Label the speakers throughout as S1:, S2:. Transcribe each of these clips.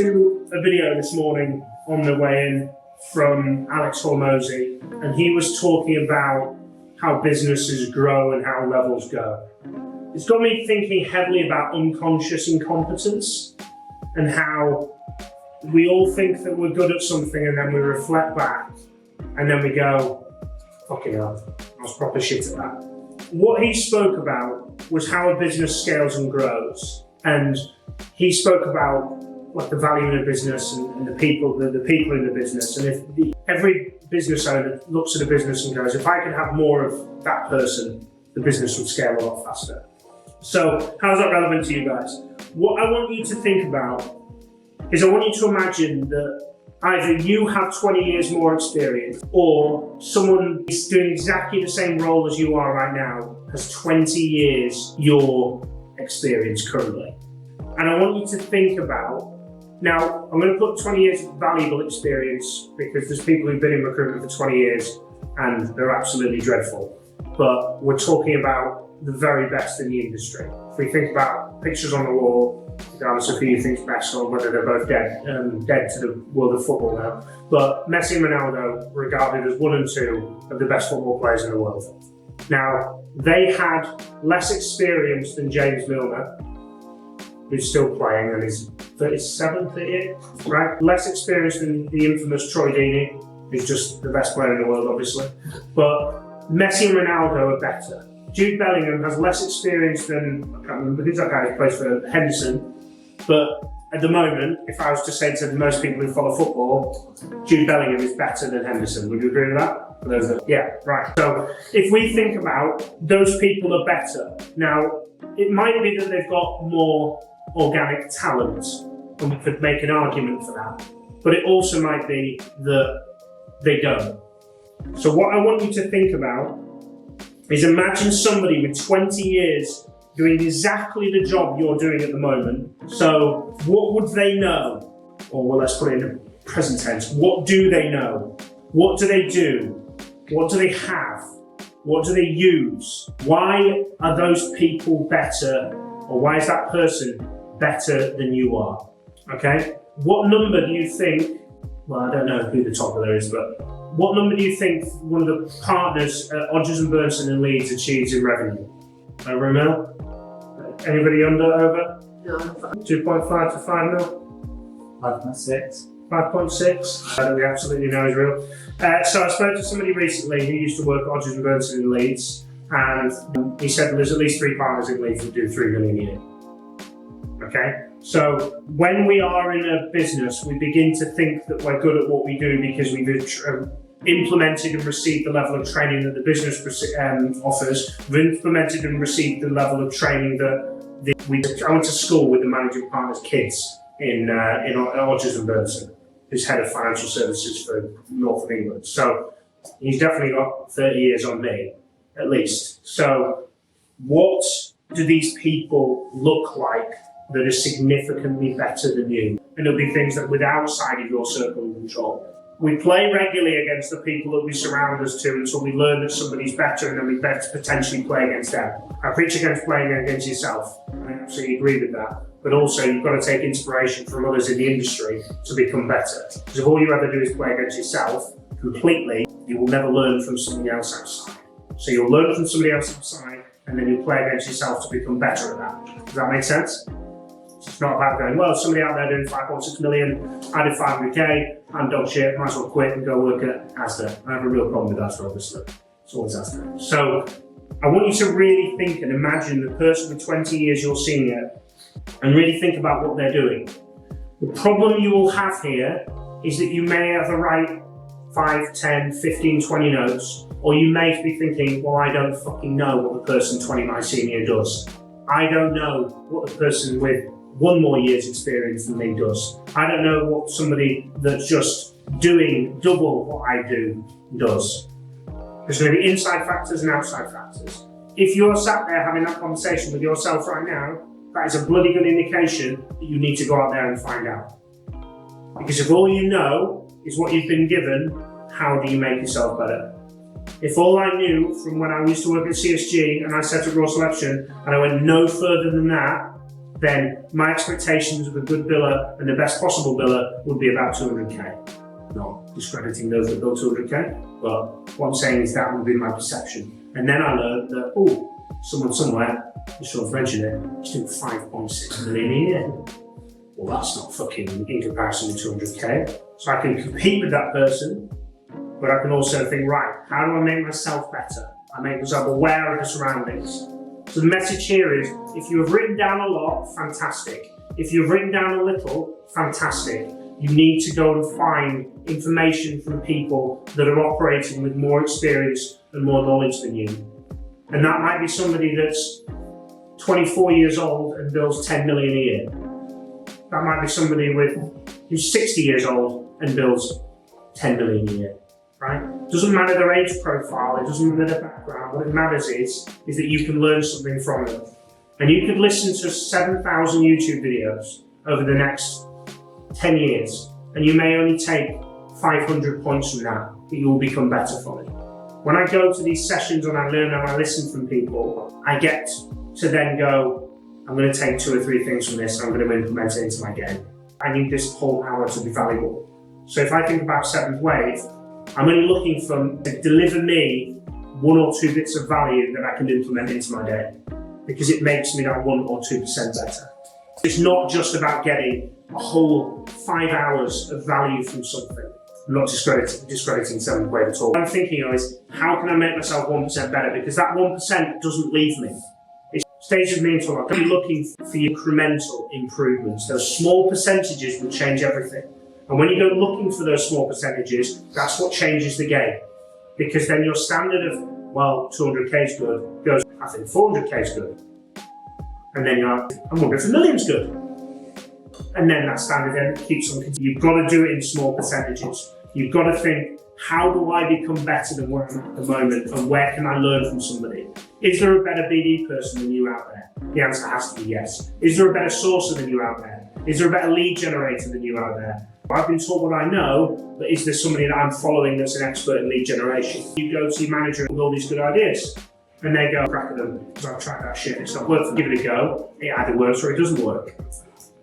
S1: A video this morning on the way in from Alex Rawlings, and he was talking about how businesses grow and how levels go. It's got me thinking heavily about unconscious incompetence and how we all think that we're good at something and then we reflect back and then we go, fucking hell, I was proper shit at that. What he spoke about was how a business scales and grows, and he spoke about like the value in a business and the people in the business. And if every business owner looks at a business and goes, if I could have more of that person, the business would scale a lot faster. So how's that relevant to you guys? What I want you to think about is I want you to imagine that either you have 20 years more experience or someone is doing exactly the same role as you are right now has 20 years your experience currently. And I want you to think about, now I'm going to put 20 years of valuable experience because there's people who've been in recruitment for 20 years and they're absolutely dreadful. But we're talking about the very best in the industry. If we think about pictures on the wall, regardless of who you think's best or whether they're both dead to the world of football now, but Messi and Ronaldo regarded as 1 and 2 of the best football players in the world. Now, they had less experience than James Milner, who's still playing and is 37, 38, right? Less experience than the infamous Troy Deeney, who's just the best player in the world, obviously. But Messi and Ronaldo are better. Jude Bellingham has less experience than, I can't remember who's that guy who plays for Henderson, but at the moment, if I was to say to most people who follow football, Jude Bellingham is better than Henderson. Would you agree with that? Yeah, right. So if we think about those people are better, now it might be that they've got more organic talent, and we could make an argument for that, but it also might be that they don't. So what I want you to think about is imagine somebody with 20 years doing exactly the job you're doing at the moment. So what would they know? Or well, let's put it in the present tense. What do they know? What do they do? What do they have? What do they use? Why are those people better, or why is that person better than you are? Okay? What number do you think, well, I don't know who the top biller is, but what number do you think one of the partners at Odgers and Burnson and Leeds achieves in revenue? Over a mil? Anybody under, over?
S2: No.
S1: 2.5 to 5 mil?
S3: 5.6.
S1: 5.6. I don't we absolutely know is real. So I spoke to somebody recently who used to work at Odgers and Burnson in Leeds, and he said there's at least 3 partners in Leeds that do 3 million a year. Okay? So when we are in a business, we begin to think that we're good at what we do because we've implemented and received the level of training that the business offers. We've implemented and received the level of training that I went to school with the Managing Partner's kids in Odgers and Burnson, who's head of financial services for North of England. So he's definitely got 30 years on me, at least. So what do these people look like that are significantly better than you? And it'll be things that were outside of your circle of control. We play regularly against the people that we surround us to until we learn that somebody's better, and then we potentially play against them. I preach against playing against yourself. I absolutely agree with that. But also you've got to take inspiration from others in the industry to become better. Because if all you ever do is play against yourself completely, you will never learn from somebody else outside. So you'll learn from somebody else outside, and then you'll play against yourself to become better at that. Does that make sense? It's not about going, well, somebody out there doing 5.6 million, I did 500k, I'm dog shit, might as well quit and go work at Asda. I have a real problem with Asda, obviously. It's always Asda. So I want you to really think and imagine the person with 20 years your senior and really think about what they're doing. The problem you will have here is that you may have the right 5, 10, 15, 20 notes, or you may be thinking, well, I don't fucking know what the person 20 my senior does. I don't know what the person with 1 more year's experience than me does. I don't know what somebody that's just doing double what I do does. There's going to be inside factors and outside factors. If you're sat there having that conversation with yourself right now, that is a bloody good indication that you need to go out there and find out. Because if all you know is what you've been given, how do you make yourself better? If all I knew from when I used to work at CSG and I set a raw selection and I went no further than that, then my expectations of a good biller and the best possible biller would be about 200k. Not discrediting those that bill 200k, but what I'm saying is that would be my perception. And then I learned that, someone somewhere, I'm sure I've mentioned it, is doing 5.6 million a year. Well, that's not fucking in comparison to 200k. So I can compete with that person, but I can also think, right, how do I make myself better? I make myself aware of the surroundings. So the message here is, if you have written down a lot, fantastic. If you've written down a little, fantastic. You need to go and find information from people that are operating with more experience and more knowledge than you. And that might be somebody that's 24 years old and bills 10 million a year. That might be somebody who's 60 years old and bills 10 million a year, right? It doesn't matter their age profile, it doesn't matter their background. What it matters is that you can learn something from them. And you could listen to 7,000 YouTube videos over the next 10 years, and you may only take 500 points from that, but you will become better from it. When I go to these sessions and I learn and I listen from people, I get to then go, I'm going to take 2 or 3 things from this and I'm going to implement it into my game. I need this whole hour to be valuable. So if I think about 7th Wave, I'm only looking to deliver me 1 or 2 bits of value that I can implement into my day, because it makes me that 1 or 2% better. It's not just about getting a whole 5 hours of value from something. I'm not discrediting 7th Wave at all. What I'm thinking of is, how can I make myself 1% better? Because that 1% doesn't leave me. It stays with me until I'm going to be looking for incremental improvements. Those small percentages will change everything. And when you go looking for those small percentages, that's what changes the game. Because then your standard of, 200k is good, goes, I think 400k is good. And then you're like, I wonder if a million's good. And then that standard then keeps on continuing. You've got to do it in small percentages. You've got to think, how do I become better than where I'm at the moment, and where can I learn from somebody? Is there a better BD person than you out there? The answer has to be yes. Is there a better sourcer than you out there? Is there a better lead generator than you out there? I've been taught what I know, but is there somebody that I'm following that's an expert in lead generation? You go to your manager with all these good ideas, and they go, crack at them, because I've tried that shit, it's not worth it. Give it a go, it either works or it doesn't work.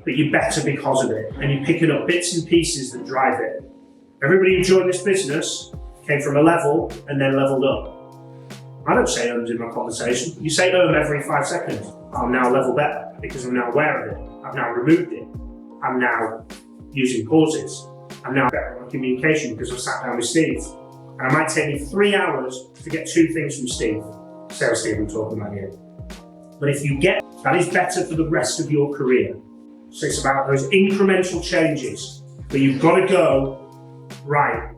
S1: But you're better because of it, and you're picking up bits and pieces that drive it. Everybody who joined this business came from a level and then leveled up. I don't say ums in my conversation. You say every 5 seconds. I'm now level better because I'm now aware of it. I've now removed it. I'm now using pauses. I'm now better at my communication because I've sat down with Steve. And it might take me 3 hours to get 2 things from Steve. Sales Steve I'm talking about here. But if you get, that is better for the rest of your career. So it's about those incremental changes, but you've got to go, right,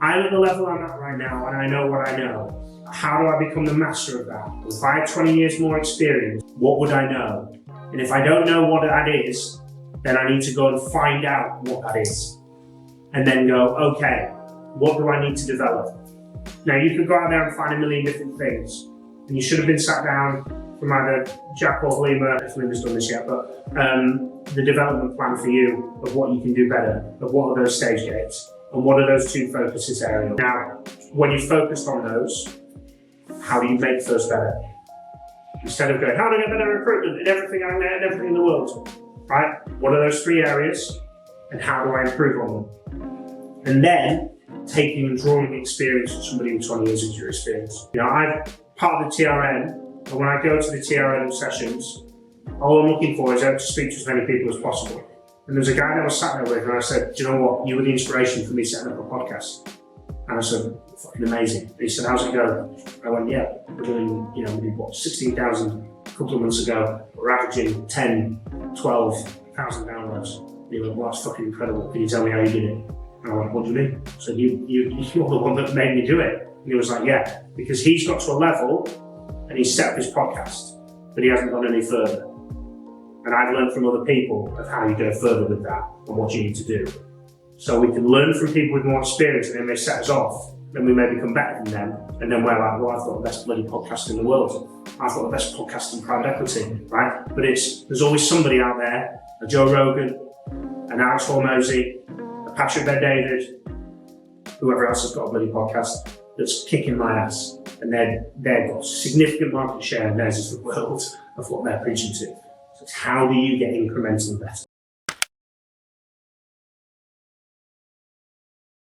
S1: I'm at the level I'm at right now and I know what I know. How do I become the master of that? If I had 20 years more experience, what would I know? And if I don't know what that is, then I need to go and find out what that is. And then go, okay, what do I need to develop? Now you could go out there and find a million different things. And you should have been sat down from either Jack or Halima, if Halima's done this yet, but the development plan for you of what you can do better, of what are those stage gates, and what are those 2 focuses areas. Now, when you've focused on those, how do you make those better? Instead of going, how do I get better recruitment in everything I know and everything in the world? Right? What are those 3 areas, and how do I improve on them? And then taking and drawing experience from somebody with 20 years of your experience. I'm part of the TRN, and when I go to the TRN sessions, all I'm looking for is to speak to as many people as possible. And there's a guy that I was sat there with, and I said, do you know what? You were the inspiration for me setting up a podcast. And I said, fucking amazing. And he said, how's it going? I went, yeah, we're doing, we did 16,000 a couple of months ago. We're averaging 10, 12,000 downloads. And he went, well, that's fucking incredible. Can you tell me how you did it? And I went, what do you mean? I said, you're the one that made me do it. And he was like, yeah, because he's got to a level and he's set up his podcast, but he hasn't gone any further. And I've learned from other people of how you go further with that and what you need to do. So we can learn from people with more experience, and then they set us off, then we may become better than them, and then we're like, well, I've got the best bloody podcast in the world. I've got the best podcast in private equity, right? But there's always somebody out there, a Joe Rogan, an Alex Rawlings, a Patrick Bet-David, whoever else has got a bloody podcast, that's kicking my ass. And they've got significant market share, and theirs is the world of what they're preaching to. It's how do you get incrementally better?